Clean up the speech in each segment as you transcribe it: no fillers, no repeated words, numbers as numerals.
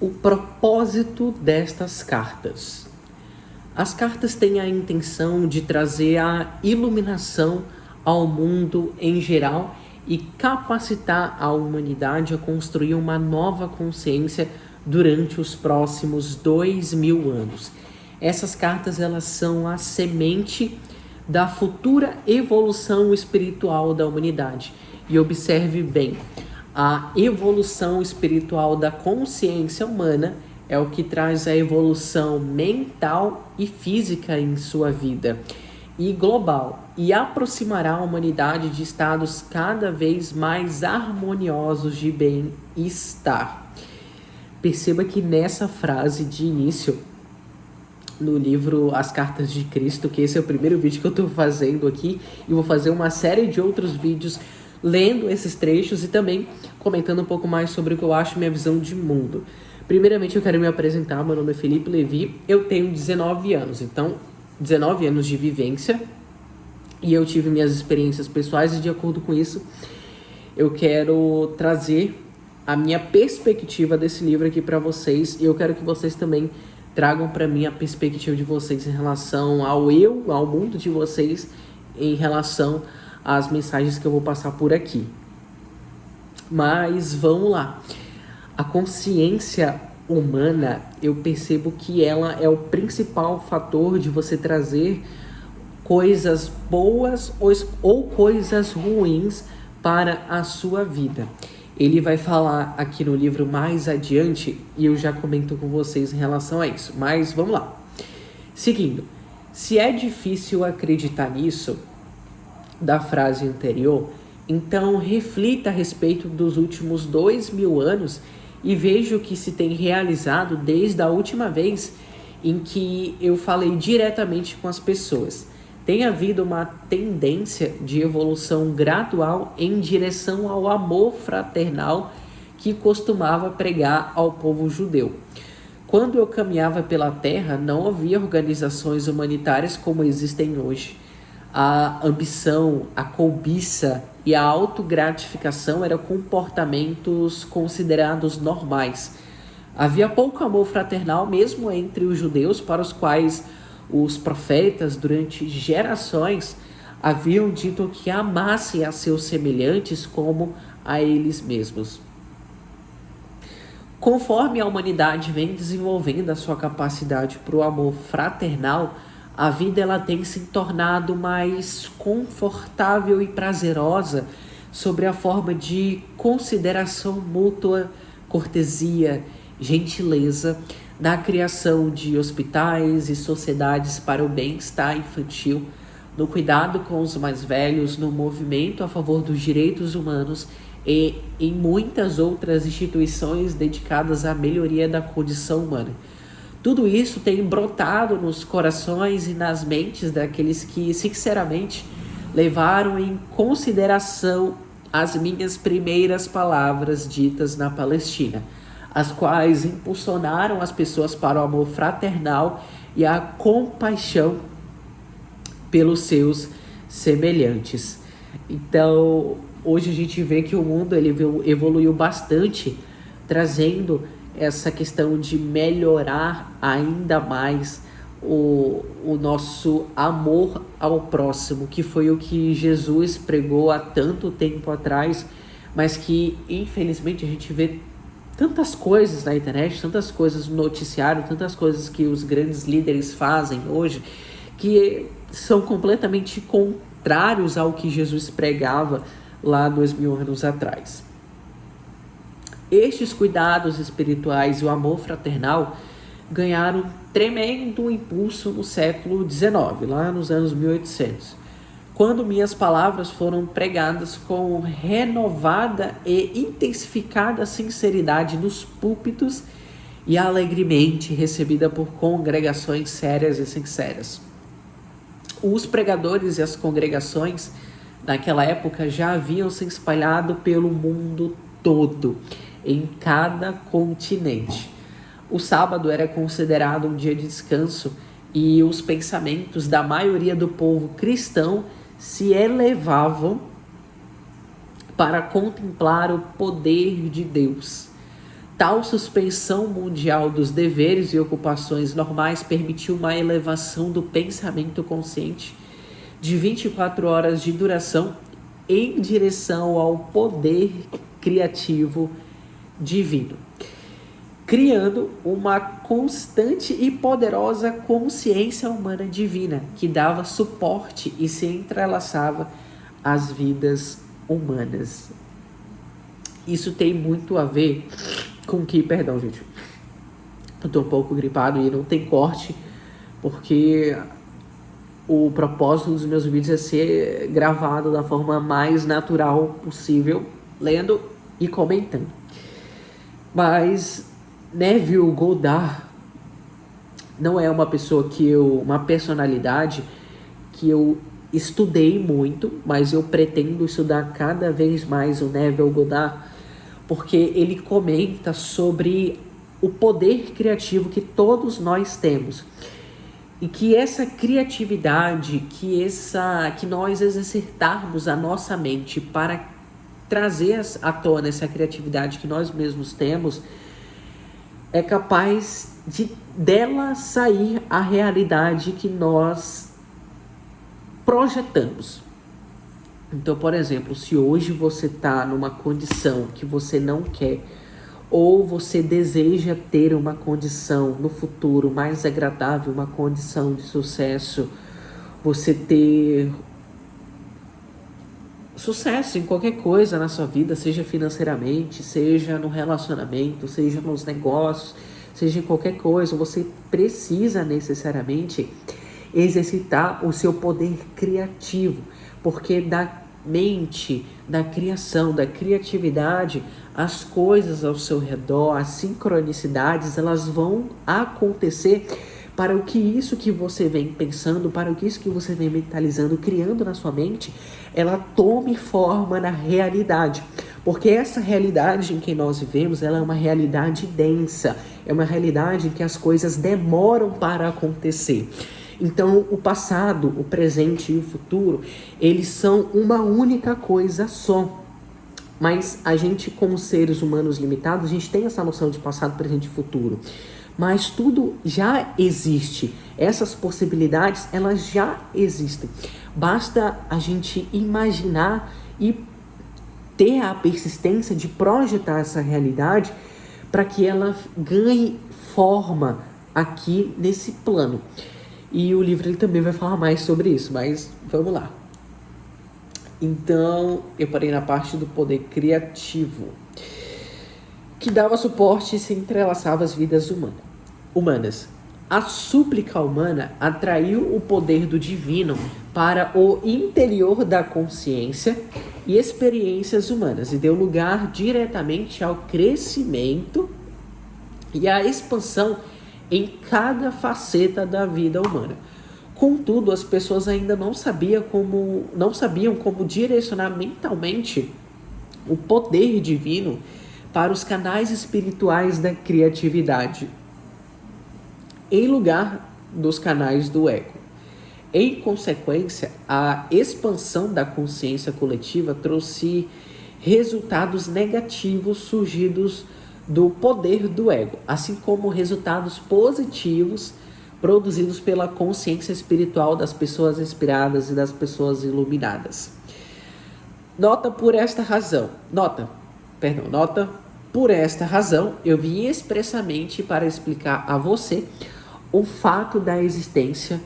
O propósito destas cartas. As cartas têm a intenção de trazer a iluminação ao mundo em geral e capacitar a humanidade a construir uma nova consciência durante os próximos 2000 anos. Essas cartas, elas são a semente da futura evolução espiritual da humanidade. E observe bem, a evolução espiritual da consciência humana é o que traz a evolução mental e física em sua vida e global, e aproximará a humanidade de estados cada vez mais harmoniosos de bem-estar. Perceba que nessa frase de início, no livro As Cartas de Cristo, que esse é o primeiro vídeo que eu estou fazendo aqui, e vou fazer uma série de outros vídeos lendo esses trechos e também comentando um pouco mais sobre o que eu acho, minha visão de mundo. Primeiramente, eu quero me apresentar. Meu nome é Felipe Levi, eu tenho 19 anos, então 19 anos de vivência, e eu tive minhas experiências pessoais, e de acordo com isso, eu quero trazer a minha perspectiva desse livro aqui para vocês, e eu quero que vocês também tragam para mim a perspectiva de vocês em relação ao mundo de vocês, em relação às mensagens que eu vou passar por aqui. Mas vamos lá. A consciência humana, eu percebo que ela é o principal fator de você trazer coisas boas ou coisas ruins para a sua vida. Ele vai falar aqui no livro mais adiante, e eu já comento com vocês em relação a isso. Mas vamos lá. Seguindo, se é difícil acreditar nisso, da frase anterior, então reflita a respeito dos últimos 2000 anos e veja o que se tem realizado desde a última vez em que eu falei diretamente com as pessoas. Tem havido uma tendência de evolução gradual em direção ao amor fraternal que costumava pregar ao povo judeu. Quando eu caminhava pela terra, não havia organizações humanitárias como existem hoje. A ambição, a cobiça e a autogratificação eram comportamentos considerados normais. Havia pouco amor fraternal mesmo entre os judeus, para os quais os profetas, durante gerações, haviam dito que amassem a seus semelhantes como a eles mesmos. Conforme a humanidade vem desenvolvendo a sua capacidade para o amor fraternal, a vida ela tem se tornado mais confortável e prazerosa sobre a forma de consideração mútua, cortesia, gentileza, da criação de hospitais e sociedades para o bem-estar infantil, no cuidado com os mais velhos, no movimento a favor dos direitos humanos e em muitas outras instituições dedicadas à melhoria da condição humana. Tudo isso tem brotado nos corações e nas mentes daqueles que, sinceramente, levaram em consideração as minhas primeiras palavras ditas na Palestina, as quais impulsionaram as pessoas para o amor fraternal e a compaixão pelos seus semelhantes. Então, hoje a gente vê que o mundo ele evoluiu bastante, trazendo essa questão de melhorar ainda mais o nosso amor ao próximo, que foi o que Jesus pregou há tanto tempo atrás, mas que infelizmente a gente vê tantas coisas na internet, tantas coisas no noticiário, tantas coisas que os grandes líderes fazem hoje, que são completamente contrários ao que Jesus pregava lá 2000 anos atrás. Estes cuidados espirituais e o amor fraternal ganharam tremendo impulso no século XIX, lá nos anos 1800, quando minhas palavras foram pregadas com renovada e intensificada sinceridade nos púlpitos e alegremente recebida por congregações sérias e sinceras. Os pregadores e as congregações naquela época já haviam se espalhado pelo mundo todo, em cada continente. O sábado era considerado um dia de descanso e os pensamentos da maioria do povo cristão se elevavam para contemplar o poder de Deus. tal suspensão mundial dos deveres e ocupações normais permitiu uma elevação do pensamento consciente de 24 horas de duração em direção ao poder criativo divino, criando uma constante e poderosa consciência humana divina que dava suporte e se entrelaçava às vidas humanas. Isso tem muito a ver com que, perdão, gente, eu tô um pouco gripado e não tem corte, porque o propósito dos meus vídeos é ser gravado da forma mais natural possível, lendo e comentando. Mas Neville Goddard não é uma personalidade que eu estudei muito, mas eu pretendo estudar cada vez mais o Neville Goddard, porque ele comenta sobre o poder criativo que todos nós temos. E que essa criatividade, que nós exercitarmos a nossa mente para trazer à tona essa criatividade que nós mesmos temos, é capaz dela sair a realidade que nós projetamos. Então, por exemplo, se hoje você está numa condição que você não quer, ou você deseja ter uma condição no futuro mais agradável, uma condição de sucesso, você ter sucesso em qualquer coisa na sua vida, seja financeiramente, seja no relacionamento, seja nos negócios, seja em qualquer coisa, você precisa necessariamente exercitar o seu poder criativo, porque da mente, da criação, da criatividade, as coisas ao seu redor, as sincronicidades, elas vão acontecer para o que isso que você vem pensando, para o que isso que você vem mentalizando, criando na sua mente, ela tome forma na realidade. Porque essa realidade em que nós vivemos, ela é uma realidade densa, é uma realidade em que as coisas demoram para acontecer. Então, o passado, o presente e o futuro, eles são uma única coisa só. Mas a gente, como seres humanos limitados, a gente tem essa noção de passado, presente e futuro. Mas tudo já existe. Essas possibilidades, elas já existem. Basta a gente imaginar e ter a persistência de projetar essa realidade para que ela ganhe forma aqui nesse plano. E o livro ele também vai falar mais sobre isso, mas vamos lá. Então, eu parei na parte do poder criativo, que dava suporte e se entrelaçava às vidas humanas. A súplica humana atraiu o poder do divino para o interior da consciência e experiências humanas e deu lugar diretamente ao crescimento e à expansão em cada faceta da vida humana. Contudo, as pessoas ainda não sabiam como direcionar mentalmente o poder divino para os canais espirituais da criatividade, em lugar dos canais do ego. Em consequência, a expansão da consciência coletiva trouxe resultados negativos surgidos do poder do ego, assim como resultados positivos produzidos pela consciência espiritual das pessoas inspiradas e das pessoas iluminadas. Nota por esta razão, eu vim expressamente para explicar a você o fato da existência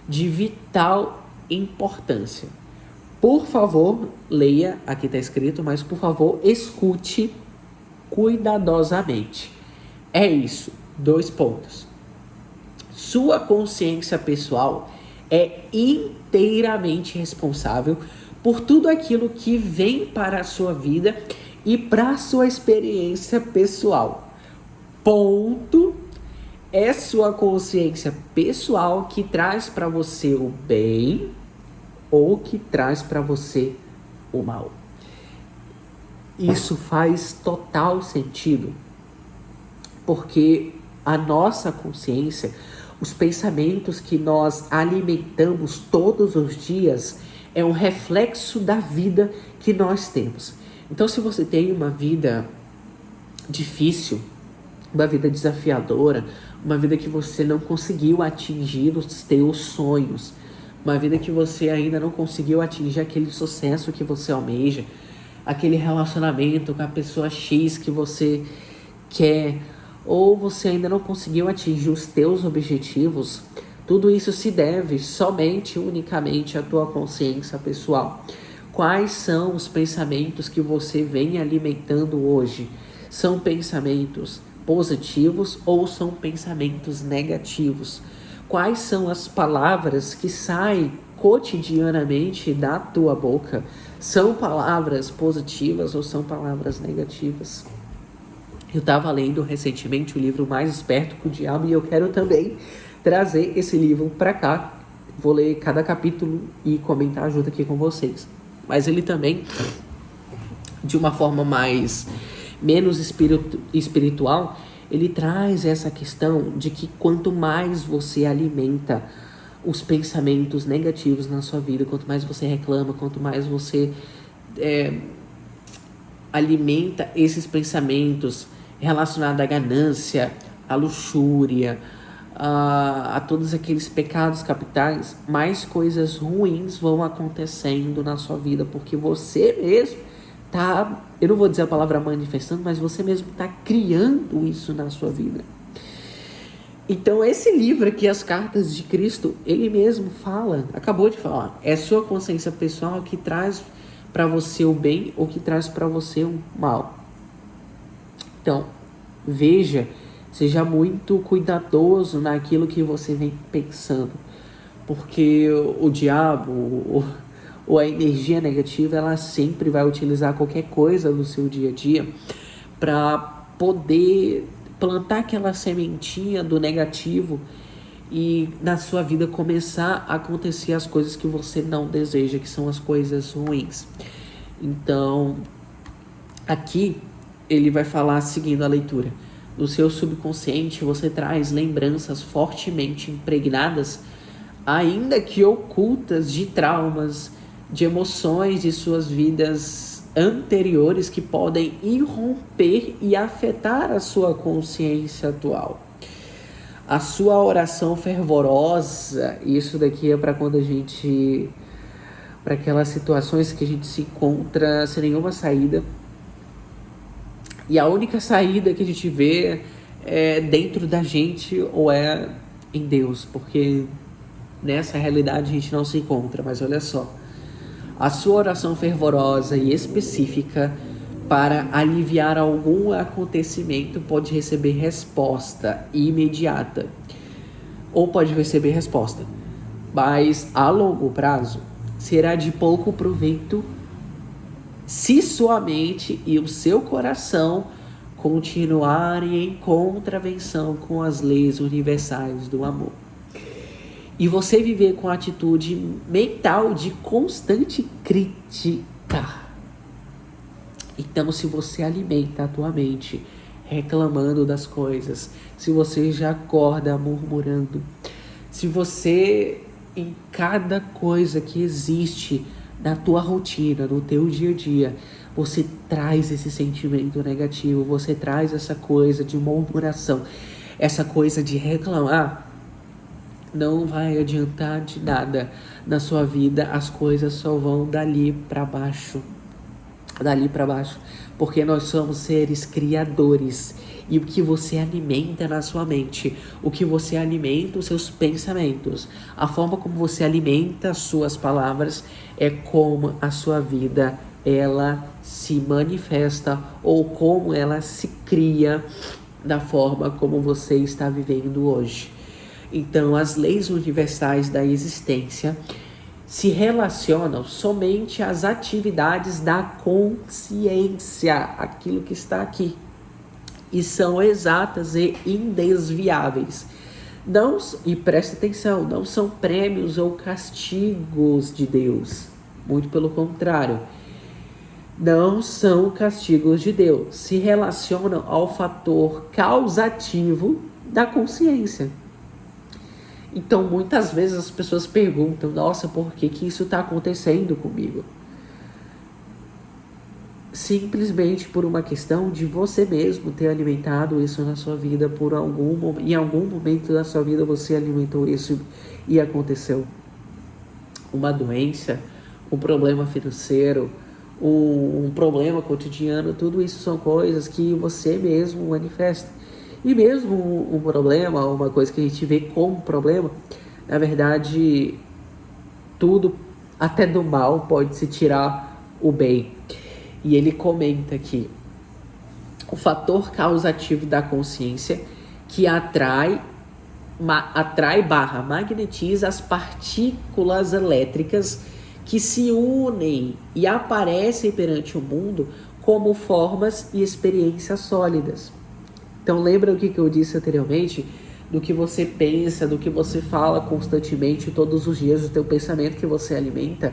de vital importância. Por favor, leia, aqui está escrito, mas por favor, escute cuidadosamente. É isso, 2 pontos. Sua consciência pessoal é inteiramente responsável por tudo aquilo que vem para a sua vida e para a sua experiência pessoal. Ponto. É sua consciência pessoal que traz para você o bem ou que traz para você o mal. Isso faz total sentido, porque a nossa consciência, os pensamentos que nós alimentamos todos os dias, é um reflexo da vida que nós temos. Então, se você tem uma vida difícil, uma vida desafiadora, uma vida que você não conseguiu atingir os teus sonhos, uma vida que você ainda não conseguiu atingir aquele sucesso que você almeja, aquele relacionamento com a pessoa X que você quer, ou você ainda não conseguiu atingir os teus objetivos, tudo isso se deve somente, unicamente à tua consciência pessoal. Quais são os pensamentos que você vem alimentando hoje? São pensamentos positivos ou são pensamentos negativos? Quais são as palavras que saem cotidianamente da tua boca? São palavras positivas ou são palavras negativas? Eu estava lendo recentemente o livro Mais Esperto que o Diabo e eu quero também trazer esse livro para cá. Vou ler cada capítulo e comentar junto aqui com vocês. Mas ele também, de uma forma menos espiritual, ele traz essa questão de que quanto mais você alimenta os pensamentos negativos na sua vida, quanto mais você reclama, quanto mais você alimenta esses pensamentos relacionados à ganância, à luxúria, a todos aqueles pecados capitais, mais coisas ruins vão acontecendo na sua vida, porque você mesmo tá, eu não vou dizer a palavra manifestando, mas você mesmo está criando isso na sua vida. Então esse livro aqui, As Cartas de Cristo, ele mesmo fala, acabou de falar, é sua consciência pessoal que traz para você o bem ou que traz para você o mal. Então, veja, seja muito cuidadoso naquilo que você vem pensando, porque o diabo ou a energia negativa, ela sempre vai utilizar qualquer coisa no seu dia a dia para poder plantar aquela sementinha do negativo e na sua vida começar a acontecer as coisas que você não deseja, que são as coisas ruins. Então, aqui ele vai falar seguindo a leitura. No seu subconsciente você traz lembranças fortemente impregnadas, ainda que ocultas, de traumas, de emoções de suas vidas anteriores que podem irromper e afetar a sua consciência atual. A sua oração fervorosa, isso daqui é para quando a gente, para aquelas situações que a gente se encontra sem nenhuma saída, e a única saída que a gente vê é dentro da gente ou é em Deus, porque nessa realidade a gente não se encontra. Mas olha só, a sua oração fervorosa e específica para aliviar algum acontecimento pode receber resposta imediata, ou pode receber resposta, mas a longo prazo será de pouco proveito se sua mente e o seu coração continuarem em contravenção com as leis universais do amor. E você viver com a atitude mental de constante crítica. Então, se você alimenta a tua mente reclamando das coisas, se você já acorda murmurando, se você, em cada coisa que existe na tua rotina, no teu dia a dia, você traz esse sentimento negativo, você traz essa coisa de murmuração, essa coisa de reclamar, não vai adiantar de nada na sua vida, as coisas só vão dali para baixo, porque nós somos seres criadores, e o que você alimenta na sua mente, o que você alimenta os seus pensamentos, a forma como você alimenta as suas palavras é como a sua vida ela se manifesta ou como ela se cria da forma como você está vivendo hoje. Então, as leis universais da existência se relacionam somente às atividades da consciência, aquilo que está aqui, e são exatas e indesviáveis. Não, e preste atenção, não são prêmios ou castigos de Deus, muito pelo contrário. Não são castigos de Deus, se relacionam ao fator causativo da consciência. Então, muitas vezes as pessoas perguntam, nossa, por que isso está acontecendo comigo? simplesmente por uma questão de você mesmo ter alimentado isso na sua vida em algum momento da sua vida você alimentou isso e aconteceu uma doença, um problema financeiro, um problema cotidiano. Tudo isso são coisas que você mesmo manifesta. E mesmo um problema, uma coisa que a gente vê como problema, na verdade, tudo, até do mal, pode se tirar o bem. E ele comenta aqui o fator causativo da consciência que atrai barra magnetiza as partículas elétricas que se unem e aparecem perante o mundo como formas e experiências sólidas. Então lembra o que eu disse anteriormente? Do que você pensa, do que você fala constantemente, todos os dias, o teu pensamento que você alimenta.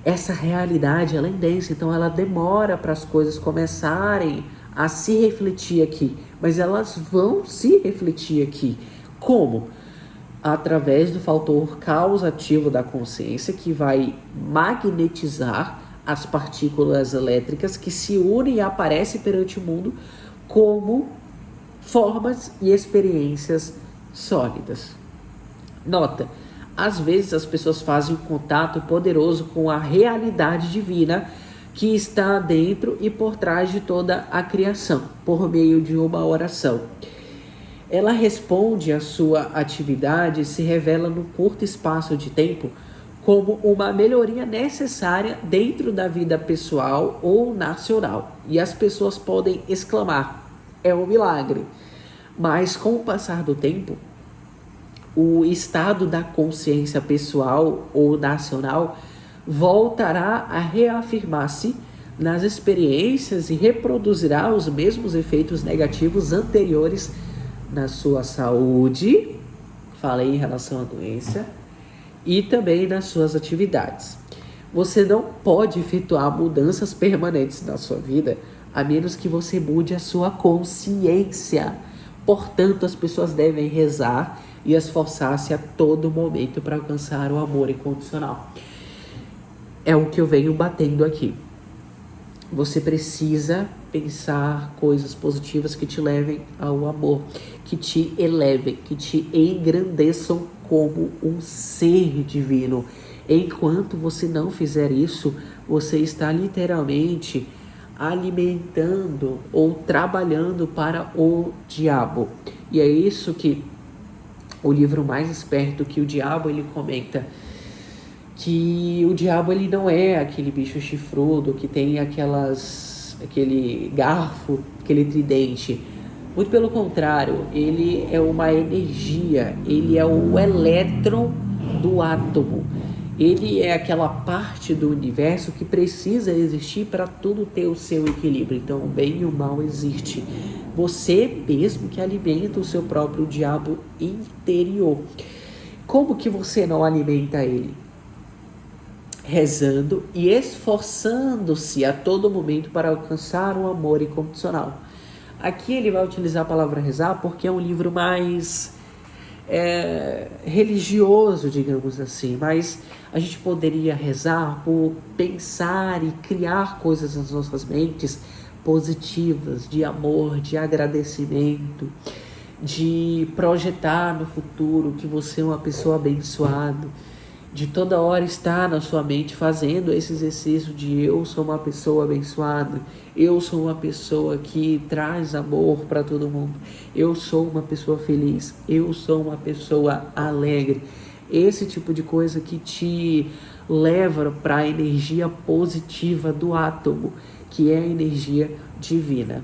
Essa realidade, ela é densa, então ela demora para as coisas começarem a se refletir aqui. Mas elas vão se refletir aqui. Como? Através do fator causativo da consciência, que vai magnetizar as partículas elétricas que se unem e aparecem perante o mundo como formas e experiências sólidas. Nota, às vezes as pessoas fazem um contato poderoso com a realidade divina que está dentro e por trás de toda a criação, por meio de uma oração. Ela responde à sua atividade e se revela no curto espaço de tempo como uma melhoria necessária dentro da vida pessoal ou nacional. E as pessoas podem exclamar, é um milagre. Mas com o passar do tempo, o estado da consciência pessoal ou nacional voltará a reafirmar-se nas experiências e reproduzirá os mesmos efeitos negativos anteriores na sua saúde, falei em relação à doença, e também nas suas atividades. Você não pode efetuar mudanças permanentes na sua vida a menos que você mude a sua consciência. Portanto, as pessoas devem rezar e esforçar-se a todo momento para alcançar o amor incondicional. É o que eu venho batendo aqui. Você precisa pensar coisas positivas que te levem ao amor, que te elevem, que te engrandeçam como um ser divino. Enquanto você não fizer isso, você está literalmente alimentando ou trabalhando para o diabo. E é isso que o livro Mais Esperto que o Diabo, ele comenta, que o diabo ele não é aquele bicho chifrudo que tem aquele garfo, aquele tridente. Muito pelo contrário, ele é uma energia, ele é o elétron do átomo. Ele é aquela parte do universo que precisa existir para tudo ter o seu equilíbrio. Então, o bem e o mal existem. Você mesmo que alimenta o seu próprio diabo interior. Como que você não alimenta ele? Rezando e esforçando-se a todo momento para alcançar o amor incondicional. Aqui ele vai utilizar a palavra rezar porque é um livro mais religioso, digamos assim, mas a gente poderia rezar por pensar e criar coisas nas nossas mentes positivas, de amor, de agradecimento, de projetar no futuro que você é uma pessoa abençoada, de toda hora estar na sua mente fazendo esse exercício de eu sou uma pessoa abençoada, eu sou uma pessoa que traz amor para todo mundo, eu sou uma pessoa feliz, eu sou uma pessoa alegre. Esse tipo de coisa que te leva para a energia positiva do átomo, que é a energia divina.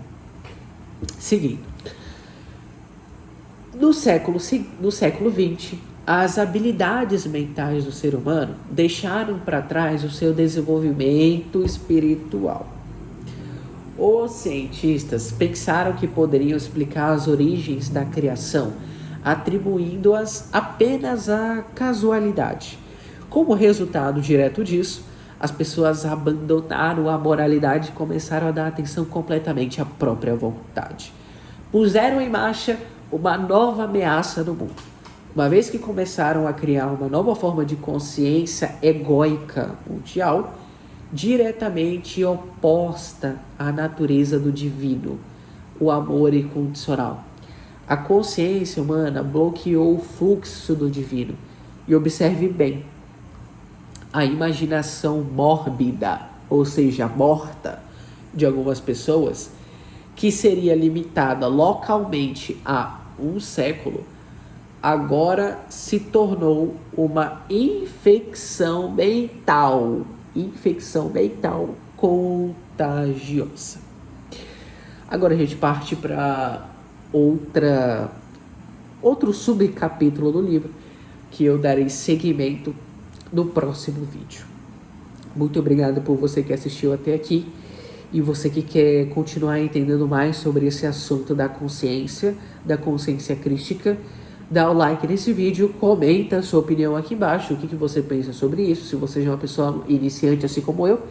Seguindo. No século XX, as habilidades mentais do ser humano deixaram para trás o seu desenvolvimento espiritual. Os cientistas pensaram que poderiam explicar as origens da criação, atribuindo-as apenas à casualidade. Como resultado direto disso, as pessoas abandonaram a moralidade e começaram a dar atenção completamente à própria vontade. Puseram em marcha uma nova ameaça no mundo. Uma vez que começaram a criar uma nova forma de consciência egóica mundial, diretamente oposta à natureza do divino, o amor incondicional. A consciência humana bloqueou o fluxo do divino. E observe bem, a imaginação mórbida, ou seja, morta, de algumas pessoas, que seria limitada localmente a um século, agora se tornou uma infecção mental contagiosa. Agora a gente parte para outro subcapítulo do livro, que eu darei seguimento no próximo vídeo. Muito obrigado por você que assistiu até aqui e você que quer continuar entendendo mais sobre esse assunto da consciência crística. Dá o like nesse vídeo, comenta a sua opinião aqui embaixo, o que você pensa sobre isso, se você já é uma pessoa iniciante assim como eu,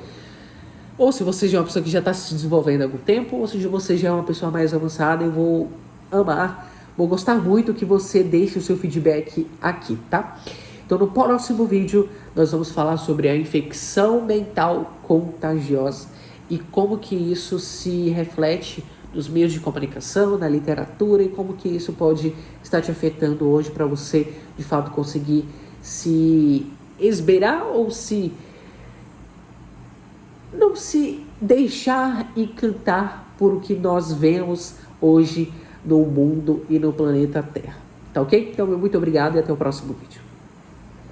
ou se você já é uma pessoa que já está se desenvolvendo há algum tempo, ou se você já é uma pessoa mais avançada. Eu vou gostar muito que você deixe o seu feedback aqui, tá? Então no próximo vídeo nós vamos falar sobre a infecção mental contagiosa e como que isso se reflete nos meios de comunicação, na literatura, e como que isso pode estar te afetando hoje para você, de fato, conseguir se esbeirar ou não se deixar encantar por o que nós vemos hoje no mundo e no planeta Terra. Tá ok? Então, muito obrigado e até o próximo vídeo.